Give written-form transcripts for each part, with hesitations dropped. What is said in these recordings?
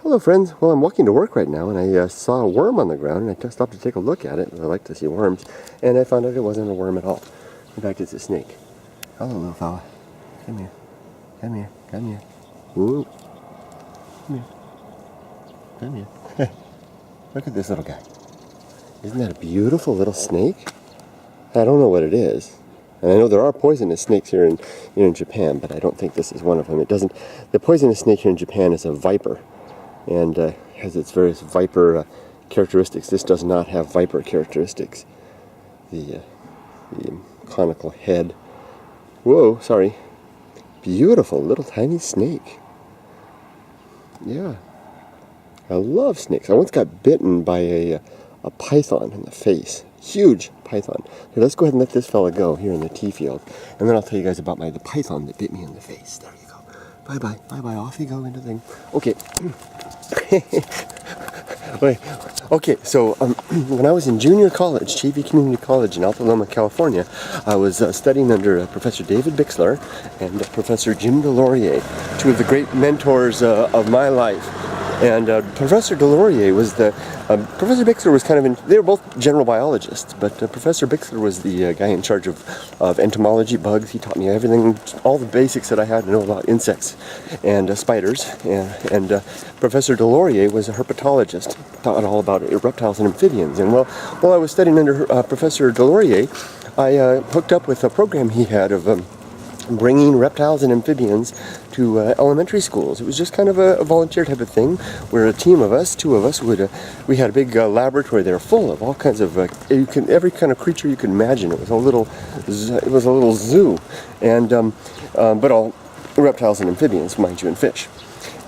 Hello friends, well I'm walking to work right now and I saw a worm on the ground and I stopped to take a look at it. I like to see worms, and I found out it wasn't a worm at all. In fact, it's a snake. Hello little fella. Come here. Come here. Come here. Whoa. Come here. Come here. Look at this little guy. Isn't that a beautiful little snake? I don't know what it is. And I know there are poisonous snakes here in Japan, but I don't think this is one of them. The poisonous snake here in Japan is a viper, and has its various viper characteristics. This does not have viper characteristics. The conical head. Whoa, sorry. Beautiful little tiny snake. Yeah. I love snakes. I once got bitten by a python in the face. Huge python. Here, let's go ahead and let this fella go here in the tea field, and then I'll tell you guys about the python that bit me in the face. There you go. Bye-bye. Bye-bye. Off you go into the thing. Okay. Okay, so when I was in junior college, Chavey Community College in Alta Loma, California, I was studying under Professor David Bixler and Professor Jim Delorier, two of the great mentors of my life. And Professor Delorier was Professor Bixler was they were both general biologists, but Professor Bixler was the guy in charge of entomology, bugs. He taught me everything, all the basics that I had to know about insects and spiders. And Professor Delorier was a herpetologist, taught all about reptiles and amphibians. And while I was studying under Professor Delorier, I hooked up with a program he had of bringing reptiles and amphibians to elementary schools. It was just kind of a volunteer type of thing, where a team of us, two of us, we had a big laboratory there full of all kinds of every kind of creature you could imagine. It was a little zoo, and but all reptiles and amphibians, mind you, and fish.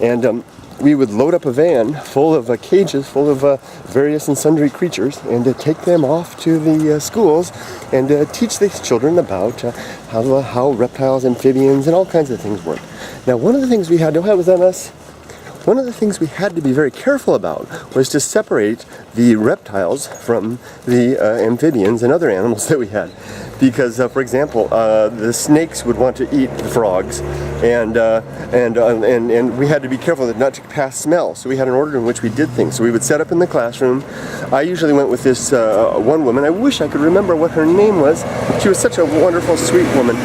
And we would load up a van full of cages full of various and sundry creatures, and take them off to the schools and teach these children about how reptiles, amphibians, and all kinds of things work. Now, one of the things we had to be very careful about was to separate the reptiles from the amphibians and other animals that we had. Because, for example, the snakes would want to eat the frogs, and we had to be careful not to pass smell. So we had an order in which we did things. So we would set up in the classroom. I usually went with this one woman. I wish I could remember what her name was. She was such a wonderful, sweet woman,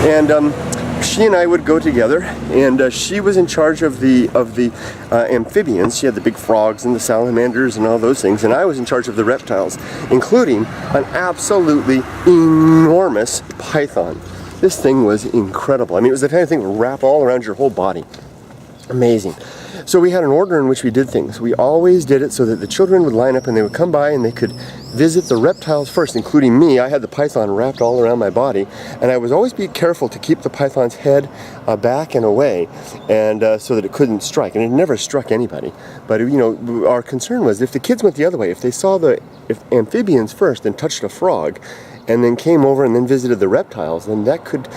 and she and I would go together, and she was in charge of the amphibians. She had the big frogs and the salamanders and all those things, and I was in charge of the reptiles, including an absolutely enormous python. This thing was incredible. I mean, it was the kind of thing that would wrap all around your whole body. Amazing. So we had an order in which we did things. We always did it so that the children would line up and they would come by and they could visit the reptiles first, including me. I had the python wrapped all around my body, and I would always be careful to keep the python's head back and away, and so that it couldn't strike. And it never struck anybody. But our concern was if the kids went the other way, if they saw the amphibians first and touched a frog, and then came over and then visited the reptiles, then that could.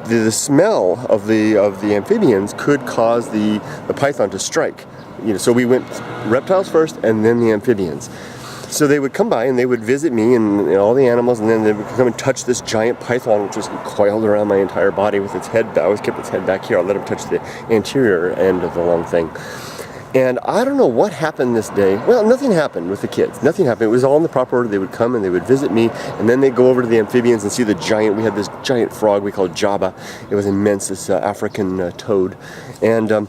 The smell of the amphibians could cause the python to strike. So we went reptiles first and then the amphibians. So they would come by and they would visit me and all the animals, and then they would come and touch this giant python, which was coiled around my entire body with its head. I always kept its head back here. I'll let them touch the anterior end of the long thing. And I don't know what happened this day. Well, nothing happened with the kids. Nothing happened. It was all in the proper order. They would come and they would visit me, and then they'd go over to the amphibians and see we had this giant frog we called Jabba. It was immense, this African toad. And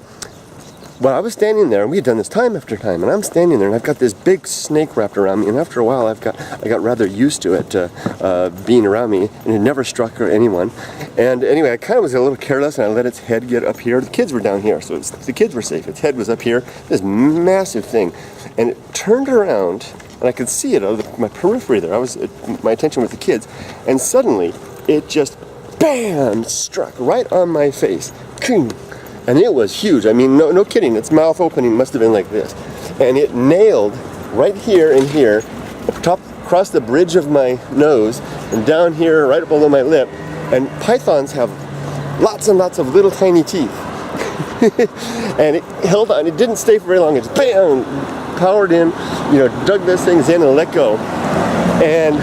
I was standing there, and we had done this time after time, and I'm standing there, and I've got this big snake wrapped around me, and after a while I got rather used to it being around me, and it never struck anyone. And anyway, I kind of was a little careless, and I let its head get up here. The kids were down here, so the kids were safe. Its head was up here, this massive thing, and it turned around, and I could see it out of my periphery there. My attention with the kids, and suddenly it just, bam, struck right on my face. And it was huge. I mean, no kidding. Its mouth opening must have been like this. And it nailed right here and here, across the bridge of my nose, and down here right below my lip. And pythons have lots and lots of little tiny teeth. And it held on. It didn't stay for very long. It just bam, powered in, dug those things in and let go. And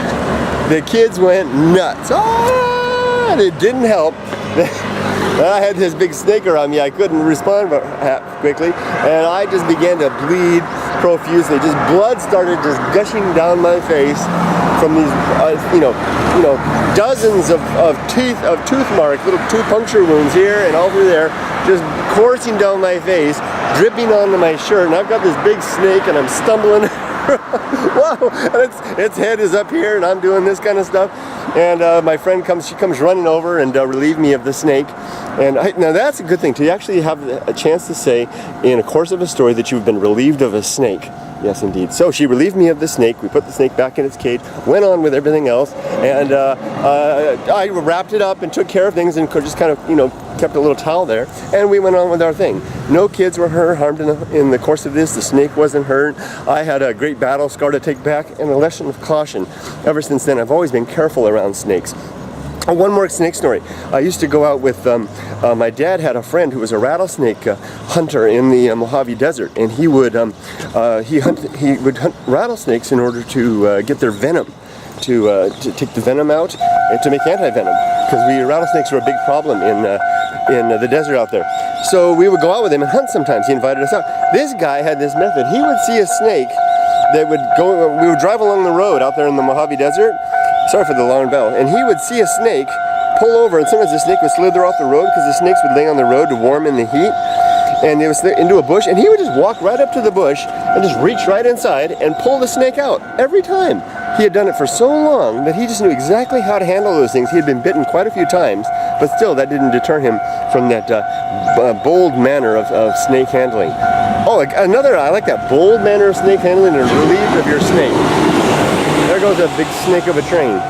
the kids went nuts. Ah! And it didn't help. I had this big snake around me. I couldn't respond quickly, and I just began to bleed profusely. Just blood started just gushing down my face from these, dozens of tooth marks, little tooth puncture wounds here and all through there, just coursing down my face, dripping onto my shirt. And I've got this big snake, and I'm stumbling. Whoa! And its head is up here, and I'm doing this kind of stuff. And my friend she comes running over and relieve me of the snake. And now that's a good thing, to actually have a chance to say in a course of a story that you've been relieved of a snake. Yes, indeed. So she relieved me of the snake. We put the snake back in its cage, went on with everything else, and I wrapped it up and took care of things and just kind of, kept a little towel there, and we went on with our thing. No kids were harmed in the course of this. The snake wasn't hurt. I had a great battle scar to take back and a lesson of caution. Ever since then, I've always been careful around snakes. One more snake story. I used to go out with, my dad had a friend who was a rattlesnake hunter in the Mojave Desert, and he would hunt rattlesnakes in order to get their venom, to take the venom out and to make anti-venom, because rattlesnakes were a big problem in the desert out there. So we would go out with him and hunt sometimes. He invited us out. This guy had this method. He would see a snake that would go, we would drive along the road out there in the Mojave Desert. Sorry for the alarm bell. And he would see a snake, pull over, and sometimes the snake would slither off the road because the snakes would lay on the road to warm in the heat. And it was into a bush, and he would just walk right up to the bush and just reach right inside and pull the snake out every time. He had done it for so long that he just knew exactly how to handle those things. He had been bitten quite a few times, but still that didn't deter him from that bold manner of snake handling. Oh, I like that bold manner of snake handling and relieved of your snake. There goes a big snake of a train.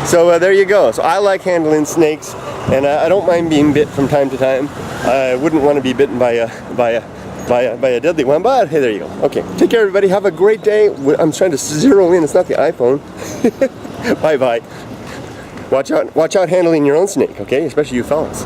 So there you go. So I like handling snakes, and I don't mind being bit from time to time. I wouldn't want to be bitten by a deadly one, but hey, there you go. Okay, take care, everybody. Have a great day. I'm trying to zero in. It's not the iPhone. Bye bye. Watch out handling your own snake, okay? Especially you fellas.